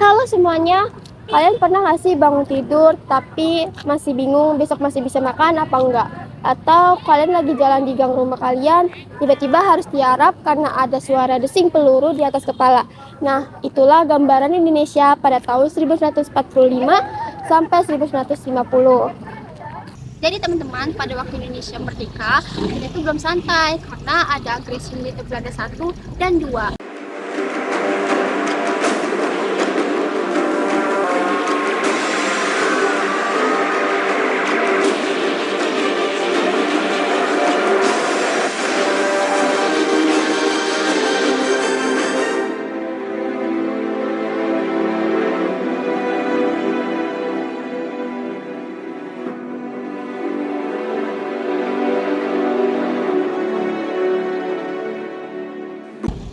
Halo semuanya, kalian pernah nggak sih bangun tidur tapi masih bingung besok masih bisa makan apa enggak? Atau kalian lagi jalan di gang rumah kalian, tiba-tiba harus tiarap karena ada suara desing peluru di atas kepala. Nah, itulah gambaran Indonesia pada tahun 1945 sampai 1950. Jadi teman-teman, pada waktu Indonesia merdeka, itu belum santai karena ada agresi militer Belanda 1 dan 2.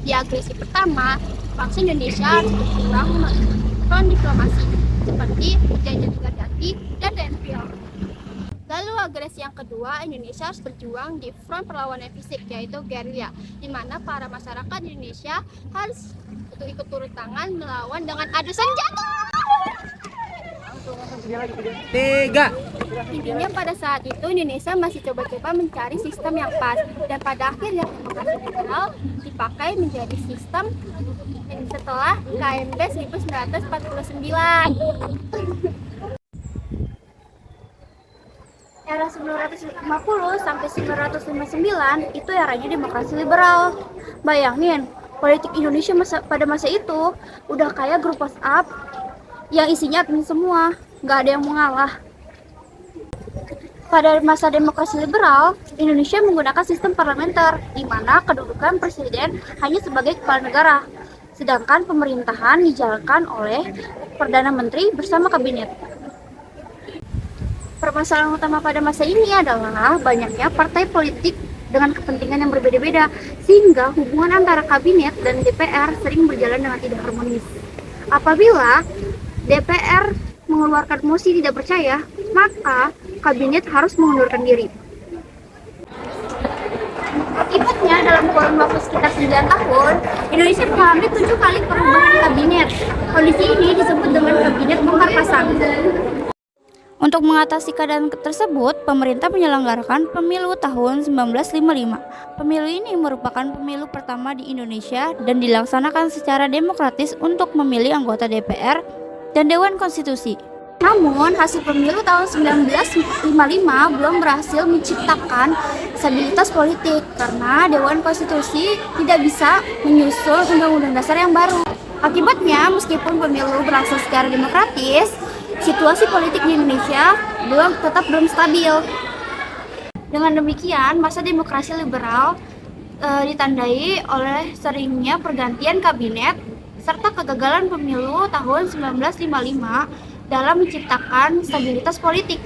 Di agresi pertama, bangsa Indonesia harus berjuang melalui front diplomasi seperti perjanjian Gaddafi dan Denville. Lalu agresi yang kedua, Indonesia harus berjuang di front perlawanan fisik yaitu gerilya, di mana para masyarakat Indonesia harus ikut turun tangan melawan dengan adu senjata. Tiga. Intinya pada saat itu Indonesia masih coba-coba mencari sistem yang pas, dan pada akhirnya demokrasi liberal dipakai menjadi sistem setelah KMB 1949. Era 1950 sampai 1959 itu eranya demokrasi liberal. Bayangin, politik Indonesia pada masa itu udah kayak grup WhatsApp yang isinya admin semua, nggak ada yang mau ngalah. Pada masa demokrasi liberal, Indonesia menggunakan sistem parlementer, di mana kedudukan presiden hanya sebagai kepala negara, sedangkan pemerintahan dijalankan oleh Perdana Menteri bersama kabinet. Permasalahan utama pada masa ini adalah banyaknya partai politik dengan kepentingan yang berbeda-beda, sehingga hubungan antara kabinet dan DPR sering berjalan dengan tidak harmonis. Apabila DPR mengeluarkan mosi tidak percaya, maka kabinet harus mengundurkan diri. Akibatnya, dalam kurun waktu sekitar 9 tahun, Indonesia mengalami 7 kali perubahan kabinet. Kondisi ini disebut dengan kabinet bongkar pasang. Untuk mengatasi keadaan tersebut, pemerintah menyelenggarakan pemilu tahun 1955. Pemilu ini merupakan pemilu pertama di Indonesia dan dilaksanakan secara demokratis untuk memilih anggota DPR dan Dewan Konstitusi. Namun, hasil pemilu tahun 1955 belum berhasil menciptakan stabilitas politik karena Dewan Konstitusi tidak bisa menyusun Undang-Undang Dasar yang baru. Akibatnya, meskipun pemilu berlangsung secara demokratis, situasi politik di Indonesia tetap belum stabil. Dengan demikian, masa demokrasi liberal ditandai oleh seringnya pergantian kabinet serta kegagalan pemilu tahun 1955 dalam menciptakan stabilitas politik.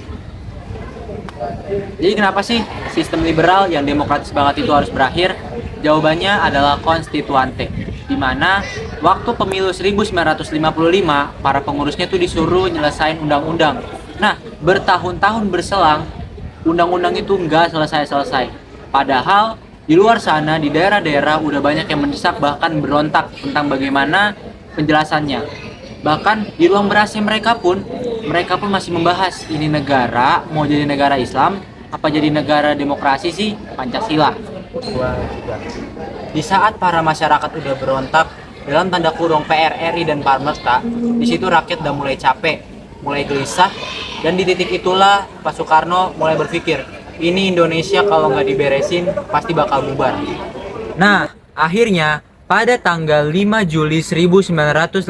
Jadi kenapa sih sistem liberal yang demokratis banget itu harus berakhir? Jawabannya adalah konstituante, di mana waktu pemilu 1955 para pengurusnya tuh disuruh nyelesain undang-undang. Nah, bertahun-tahun berselang, undang-undang itu nggak selesai-selesai. Padahal di luar sana, di daerah-daerah udah banyak yang mendesak bahkan berontak tentang bagaimana penjelasannya. Bahkan di ruang berasnya mereka pun masih membahas ini negara mau jadi negara Islam apa jadi negara demokrasi sih, Pancasila. Di saat para masyarakat udah berontak dalam tanda kurung PRRI dan Parmerta, di situ rakyat udah mulai capek, mulai gelisah, dan di titik itulah Pak Soekarno mulai berpikir, ini Indonesia kalau nggak diberesin pasti bakal bubar. Nah, akhirnya pada tanggal 5 Juli 1959,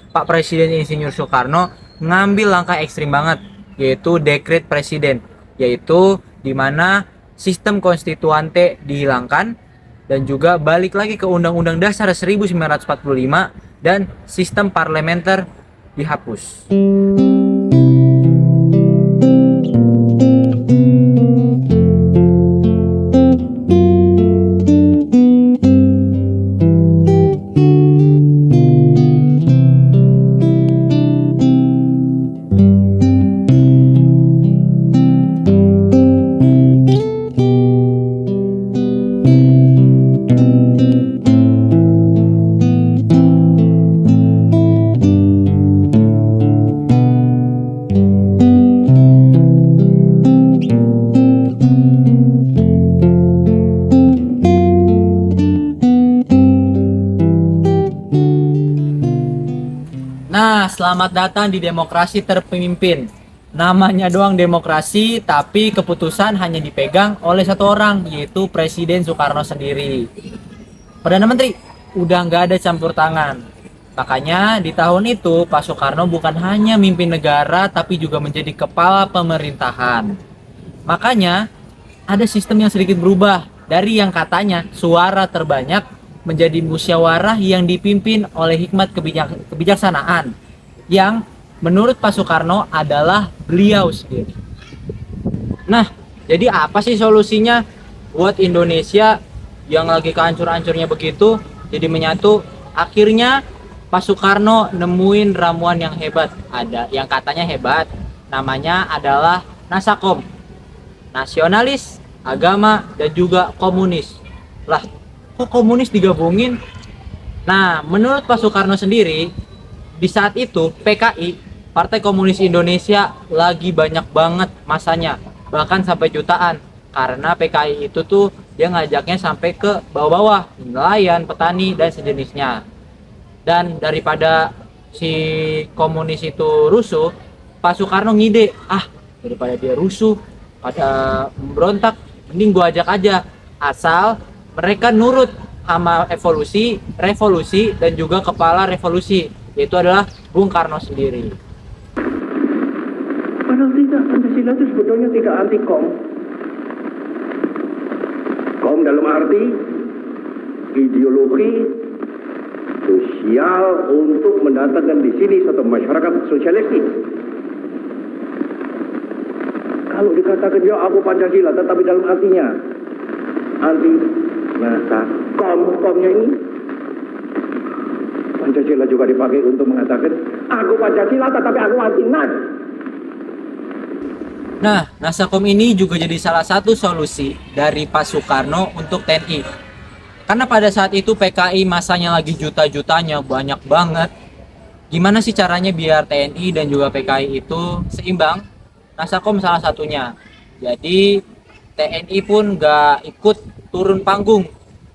Pak Presiden Insinyur Soekarno ngambil langkah ekstrim banget, yaitu dekret presiden, yaitu di mana sistem konstituante dihilangkan dan juga balik lagi ke Undang-Undang Dasar 1945 dan sistem parlementer dihapus. Nah, selamat datang di demokrasi terpimpin. Namanya doang demokrasi, tapi keputusan hanya dipegang oleh satu orang, yaitu Presiden Soekarno sendiri. Perdana Menteri, udah nggak ada campur tangan. Makanya di tahun itu Pak Soekarno bukan hanya mimpin negara, tapi juga menjadi kepala pemerintahan. Makanya ada sistem yang sedikit berubah dari yang katanya suara terbanyak menjadi musyawarah yang dipimpin oleh hikmat kebijaksanaan yang menurut Pak Soekarno adalah beliau sendiri. Nah, jadi apa sih solusinya buat Indonesia yang lagi kehancur-hancurnya begitu jadi menyatu? Akhirnya Pak Soekarno nemuin ramuan yang hebat. Ada yang katanya hebat, namanya adalah Nasakom. Nasionalis, agama, dan juga komunis. Lah, kok komunis digabungin? Nah, menurut Pak Soekarno sendiri, di saat itu PKI, Partai Komunis Indonesia, lagi banyak banget masanya, bahkan sampai jutaan. Karena PKI itu tuh dia ngajaknya sampai ke bawah-bawah, nelayan, petani, dan sejenisnya. Dan daripada si komunis itu rusuh, Pak Soekarno ngide, daripada dia rusuh, pada memberontak, mending gua ajak aja, asal mereka nurut sama revolusi, dan juga kepala revolusi, yaitu adalah Bung Karno sendiri. Padahal tidak, Pancasila itu sebetulnya tidak anti kom. Kom dalam arti ideologi sosial untuk mendatangkan di sini satu masyarakat sosialistis. Kalau dikatakan ya aku Pancasila, tetapi dalam artinya anti masa komnya ini, Pancasila juga dipakai untuk mengatakan aku Pancasila tetapi aku anti NAS. Nah, Nasakom ini juga jadi salah satu solusi dari Pak Soekarno untuk TNI. Karena pada saat itu PKI masanya lagi juta-jutanya, banyak banget. Gimana sih caranya biar TNI dan juga PKI itu seimbang? Nasakom salah satunya. Jadi TNI pun gak ikut turun panggung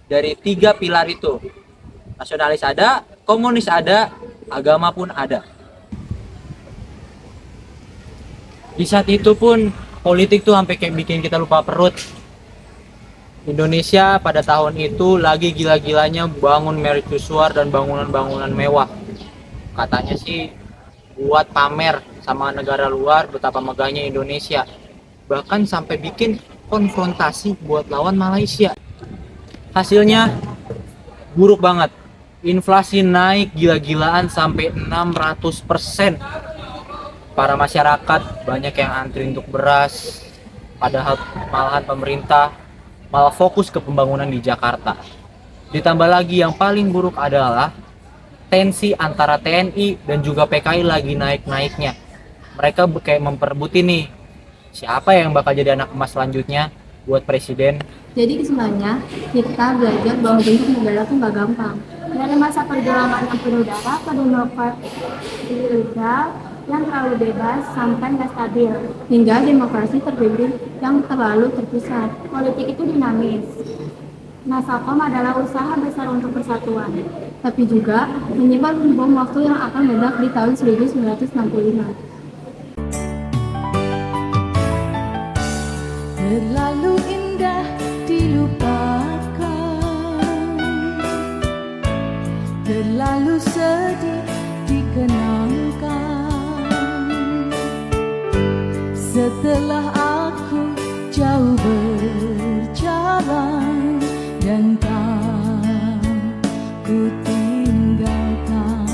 dari 3 pilar itu. Nasionalis ada, komunis ada, agama pun ada. Di saat itu pun politik tuh sampai kayak bikin kita lupa perut. Indonesia pada tahun itu lagi gila-gilanya bangun mercusuar dan bangunan-bangunan mewah. Katanya sih buat pamer sama negara luar betapa megahnya Indonesia. Bahkan sampai bikin konfrontasi buat lawan Malaysia. Hasilnya buruk banget. Inflasi naik gila-gilaan sampai 600%. Para masyarakat banyak yang antri untuk beras. Padahal malahan pemerintah malah fokus ke pembangunan di Jakarta. Ditambah lagi yang paling buruk adalah tensi antara TNI dan juga PKI lagi naik-naiknya. Mereka kayak memperebutin nih, siapa yang bakal jadi anak emas selanjutnya buat presiden. Jadi kesimpulannya, kita belajar bahwa bentuk negara itu nggak gampang. Dari masa perjuangan yang penuh darah ke demokrasi ilegal yang terlalu bebas sampai nggak stabil, hingga demokrasi terpimpin yang terlalu terpusat. Politik itu dinamis. Nasakom adalah usaha besar untuk persatuan, tapi juga menyimpan bom waktu yang akan meledak di tahun 1965. Terlalu indah dilupakan, terlalu sedih dikenangkan. Setelah aku jauh berjalan dan ku tinggalkan.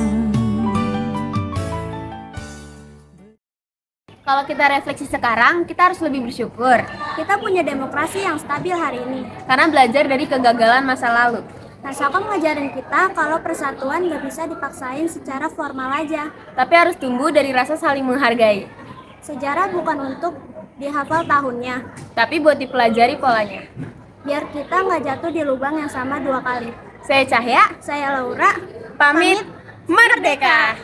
Kalau kita refleksi sekarang, kita harus lebih bersyukur. Kita punya demokrasi yang stabil hari ini karena belajar dari kegagalan masa lalu. Nasakom ngajarin kita kalau persatuan gak bisa dipaksain secara formal aja, tapi harus tumbuh dari rasa saling menghargai. Sejarah bukan untuk dihafal tahunnya, tapi buat dipelajari polanya. Biar kita nggak jatuh di lubang yang sama 2 kali. Saya Cahya, saya Laura, pamit merdeka!